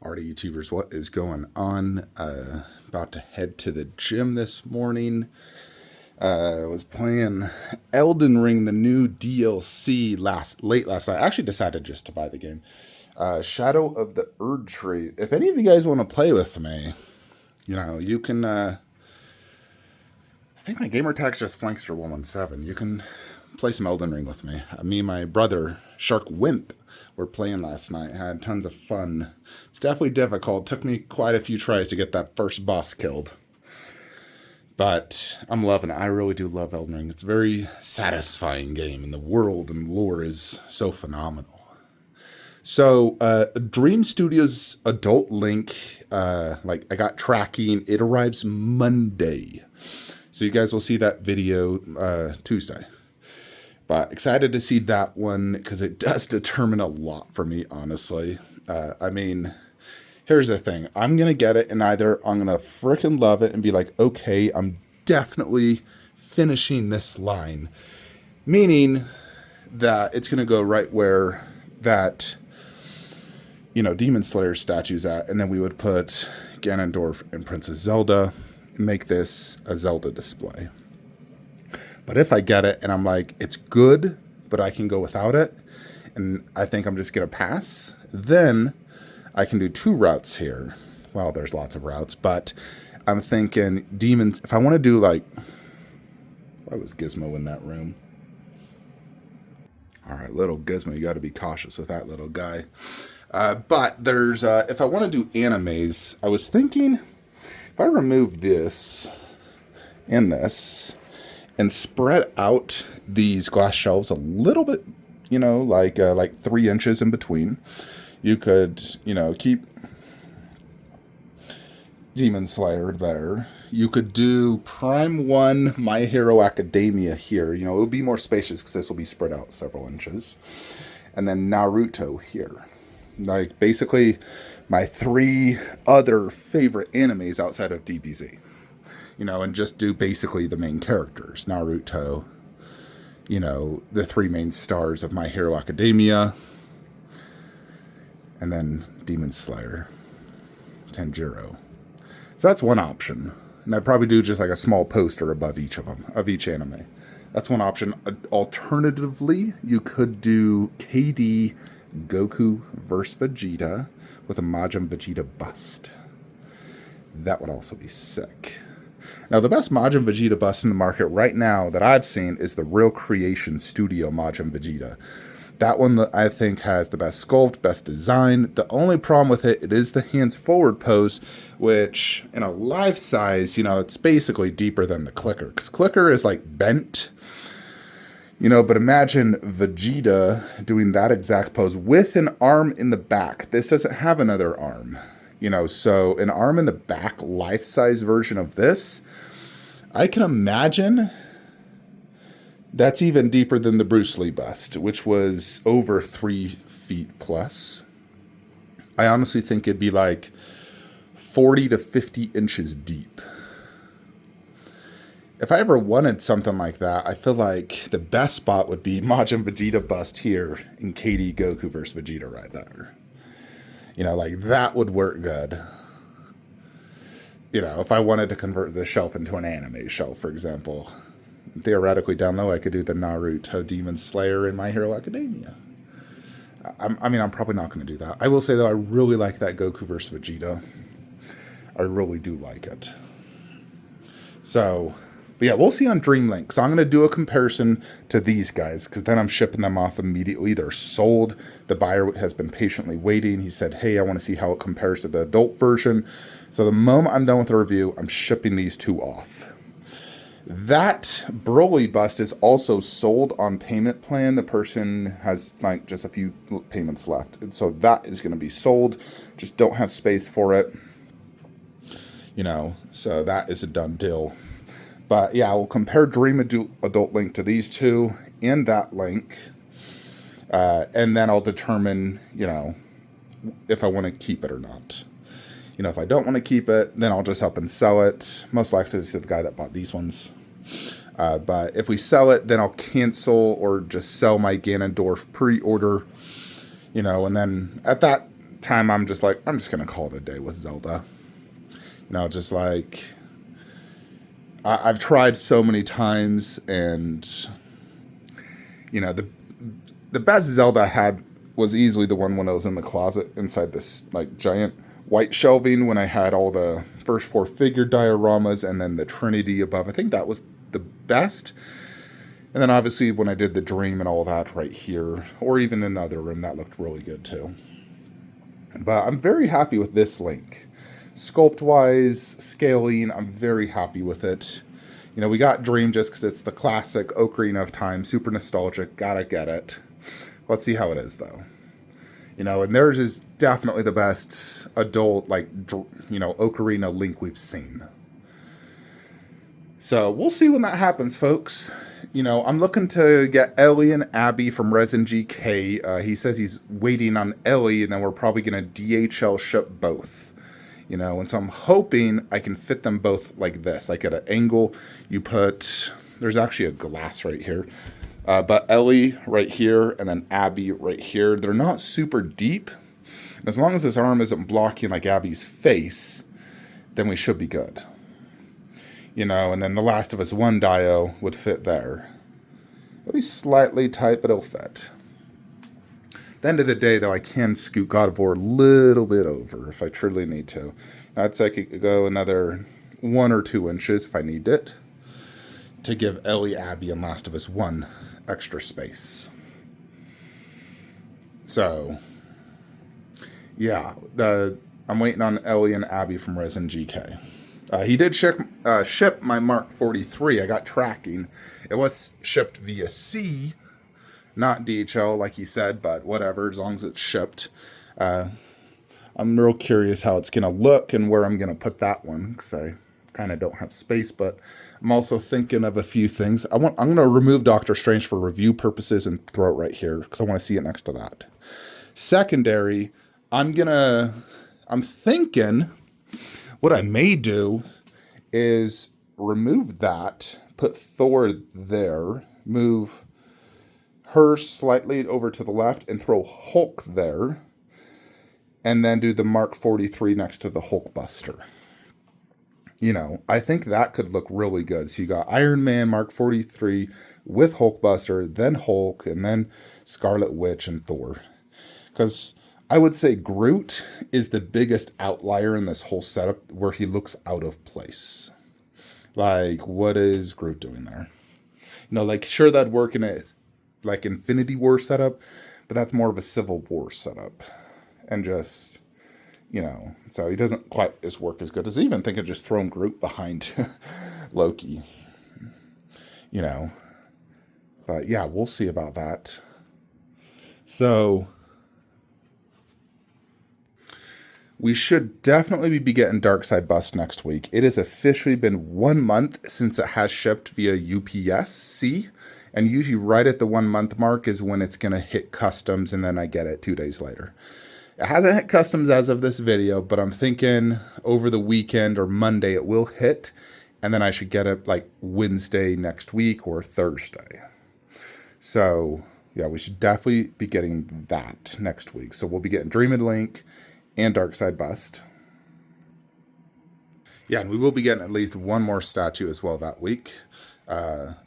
Alrighty, YouTubers, what is going on? About to head to the gym this morning. I was playing Elden Ring, the new DLC, late last night. I actually decided just to buy the game. Shadow of the Erd Tree. If any of you guys want to play with me, you can. I think my gamer tag's just Flankster117. You can play some Elden Ring with me. Me and my brother, Shark Wimp, were playing last night. Had tons of fun. It's definitely difficult. Took me quite a few tries to get that first boss killed. But I'm loving it. I really do love Elden Ring. It's a very satisfying game, and the world and lore is so phenomenal. So, Dream Studios Adult Link, I got tracking. It arrives Monday. So you guys will see that video Tuesday. But excited to see that one because it does determine a lot for me, honestly. Here's the thing. I'm going to get it, and either I'm going to freaking love it and be like, okay, I'm definitely finishing this line. Meaning that it's going to go right where that, Demon Slayer statue's at, and then we would put Ganondorf and Princess Zelda and make this a Zelda display. But if I get it and I'm like, it's good, but I can go without it, and I think I'm just going to pass, then I can do two routes here. Well, there's lots of routes, but I'm thinking demons. If I want to do why was Gizmo in that room? All right, little Gizmo, you got to be cautious with that little guy. But there's, if I want to do animes, I was thinking if I remove this and this, and spread out these glass shelves a little bit, like 3 inches in between. You could, keep Demon Slayer there. You could do Prime 1 My Hero Academia here. It would be more spacious because this will be spread out several inches. And then Naruto here. Like, basically, my 3 other favorite animes outside of DBZ. And just do basically the main characters. Naruto, the 3 main stars of My Hero Academia, and then Demon Slayer, Tanjiro. So that's one option. And I'd probably do just like a small poster above each of them, of each anime. That's one option. Alternatively, you could do KD Goku vs. Vegeta with a Majin Vegeta bust. That would also be sick. Now, the best Majin Vegeta bust in the market right now that I've seen is the Real Creation Studio Majin Vegeta. That one, I think, has the best sculpt, best design. The only problem with it is the hands forward pose, which in a life size, it's basically deeper than the clicker. Because clicker is like bent, but imagine Vegeta doing that exact pose with an arm in the back. This doesn't have another arm. So an arm in the back life-size version of this, I can imagine that's even deeper than the Bruce Lee bust, which was over 3 feet plus. I honestly think it'd be like 40 to 50 inches deep. If I ever wanted something like that, I feel like the best spot would be Majin Vegeta bust here and KD Goku versus Vegeta right there. That would work good. If I wanted to convert this shelf into an anime shelf, for example. Theoretically, down low, I could do the Naruto, Demon Slayer, and My Hero Academia. I'm probably not going to do that. I will say, though, I really like that Goku vs. Vegeta. I really do like it. So, but yeah, we'll see on Dreamlink. So I'm going to do a comparison to these guys because then I'm shipping them off immediately. They're sold. The buyer has been patiently waiting. He said, hey, I want to see how it compares to the adult version. So the moment I'm done with the review, I'm shipping these 2 off. That Broly bust is also sold on payment plan. The person has just a few payments left. And so that is going to be sold. Just don't have space for it. So that is a done deal. But yeah, I'll compare Dream Adult Link to these 2 and that link. And then I'll determine, if I want to keep it or not. If I don't want to keep it, then I'll just help and sell it. Most likely it's the guy that bought these ones. But if we sell it, then I'll cancel or just sell my Ganondorf pre-order. And then at that time I'm just like, I'm just going to call it a day with Zelda. You know, just like, I've tried so many times, and, you know, the best Zelda I had was easily the one when I was in the closet inside this, like, giant white shelving when I had all the first 4 figure dioramas and then the Trinity above. I think that was the best. And then obviously when I did the Dream and all that right here, or even in the other room, that looked really good too. But I'm very happy with this Link. Sculpt-wise, scaling, I'm very happy with it. You know, we got Dream just because it's the classic Ocarina of Time, super nostalgic, gotta get it. Let's see how it is, though. You know, and theirs is definitely the best adult, like, you know, Ocarina Link we've seen. So we'll see when that happens, folks. You know, I'm looking to get Ellie and Abby from Resin GK. He says he's waiting on Ellie, and then we're probably going to DHL ship both. You know, and so I'm hoping I can fit them both like this. Like at an angle, you put... There's actually a glass right here. But Ellie right here, and then Abby right here. They're not super deep. As long as his arm isn't blocking like Abby's face, then we should be good. You know, and then the Last of Us 1 dio would fit there. It'll be slightly tight, but it'll fit. At the end of the day, though, I can scoot God of War a little bit over if I truly need to. I'd say I could go another 1 or 2 inches if I need it to give Ellie, Abby, and Last of Us 1 extra space. So, yeah, I'm waiting on Ellie and Abby from Resin GK. He did ship my Mark 43. I got tracking. It was shipped via sea, not DHL, like he said, but whatever, as long as it's shipped. I'm real curious how it's going to look and where I'm going to put that one, because I kind of don't have space, but I'm also thinking of a few things. I'm going to remove Doctor Strange for review purposes and throw it right here, because I want to see it next to that. Secondary, I'm thinking... What I may do is remove that, put Thor there, move her slightly over to the left, and throw Hulk there, and then do the Mark 43 next to the Hulk Buster. You know, I think that could look really good. So you got Iron Man, Mark 43, with Hulk Buster, then Hulk, and then Scarlet Witch and Thor. Because... I would say Groot is the biggest outlier in this whole setup where he looks out of place. Like, what is Groot doing there? You know, like, sure, that'd work in a, like, Infinity War setup, but that's more of a Civil War setup. And just, you know, so he doesn't quite work as good as even thinking of just throwing Groot behind Loki. You know, but yeah, we'll see about that. So... we should definitely be getting Darkseid Bust next week. It has officially been 1 month since it has shipped via UPS-C, and usually right at the 1 month mark is when it's going to hit customs, and then I get it 2 days later. It hasn't hit customs as of this video, but I'm thinking over the weekend or Monday it will hit, and then I should get it like Wednesday next week or Thursday. So, yeah, we should definitely be getting that next week. So we'll be getting Dream and Link and Darkseid Bust. Yeah, and we will be getting at least one more statue as well that week.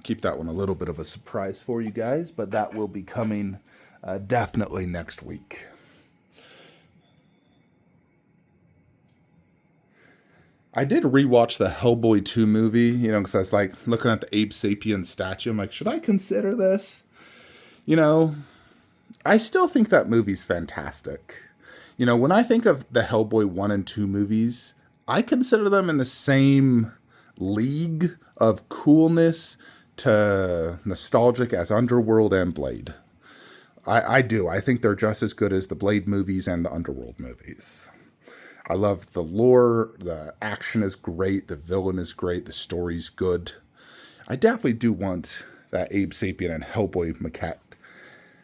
Keep that one a little bit of a surprise for you guys, but that will be coming definitely next week. I did rewatch the Hellboy 2 movie, you know, because I was like looking at the Abe Sapien statue. I'm like, should I consider this? You know, I still think that movie's fantastic. You know, when I think of the Hellboy 1 and 2 movies, I consider them in the same league of coolness to nostalgic as Underworld and Blade. I do. I think they're just as good as the Blade movies and the Underworld movies. I love the lore, the action is great, the villain is great, the story's good. I definitely do want that Abe Sapien and Hellboy maquette.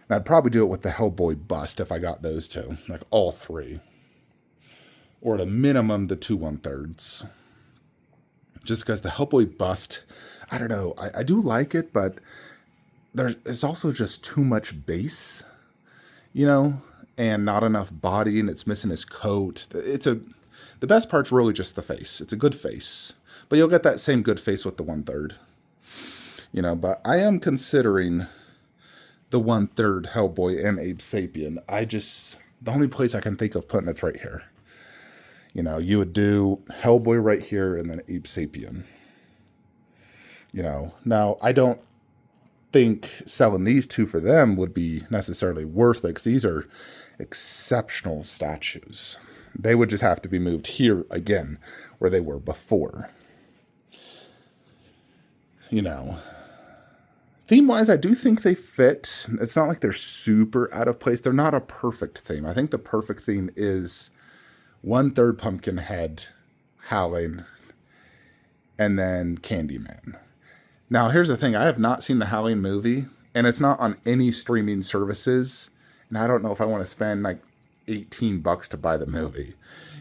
And I'd probably do it with the Hellboy bust if I got those two, like all three. Or at a minimum, the 2 1/3. Just because the Hellboy bust, I don't know, I do like it, but there's also just too much bass, you know? and not enough body, and it's missing his coat. The best part's really just the face. It's a good face, but you'll get that same good face with the 1/3. You know, but I am considering the 1/3 Hellboy and Abe Sapien. The only place I can think of putting it's right here. You know, you would do Hellboy right here and then Abe Sapien. You know, now I don't think selling these two for them would be necessarily worth it, because these are exceptional statues. They would just have to be moved here again where they were before. You know, theme-wise, I do think they fit. It's not like they're super out of place. They're not a perfect theme. I think the perfect theme is 1/3 Pumpkinhead, Howling, and then Candyman. Now, here's the thing. I have not seen the Howling movie, and it's not on any streaming services, and I don't know if I want to spend like $18 to buy the movie.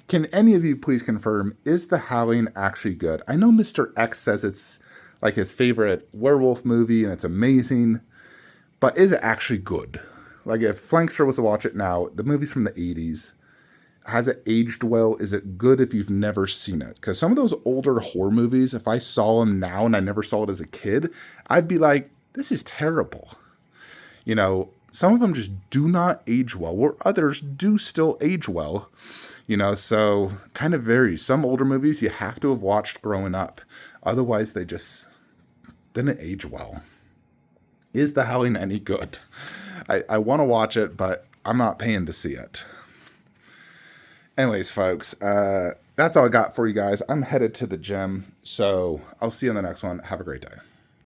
Can any of you please confirm, is the Howling actually good? I know Mr. X says it's like his favorite werewolf movie, and it's amazing, but is it actually good? Like, if Flankster was to watch it now, the movie's from the 80s. Has it aged well? Is it good if you've never seen it? Because some of those older horror movies, if I saw them now and I never saw it as a kid, I'd be like, this is terrible. You know, some of them just do not age well, where others do still age well. You know, so kind of varies. Some older movies you have to have watched growing up. Otherwise, they just didn't age well. Is The Howling any good? I want to watch it, but I'm not paying to see it. Anyways, folks, that's all I got for you guys. I'm headed to the gym, so I'll see you in the next one. Have a great day.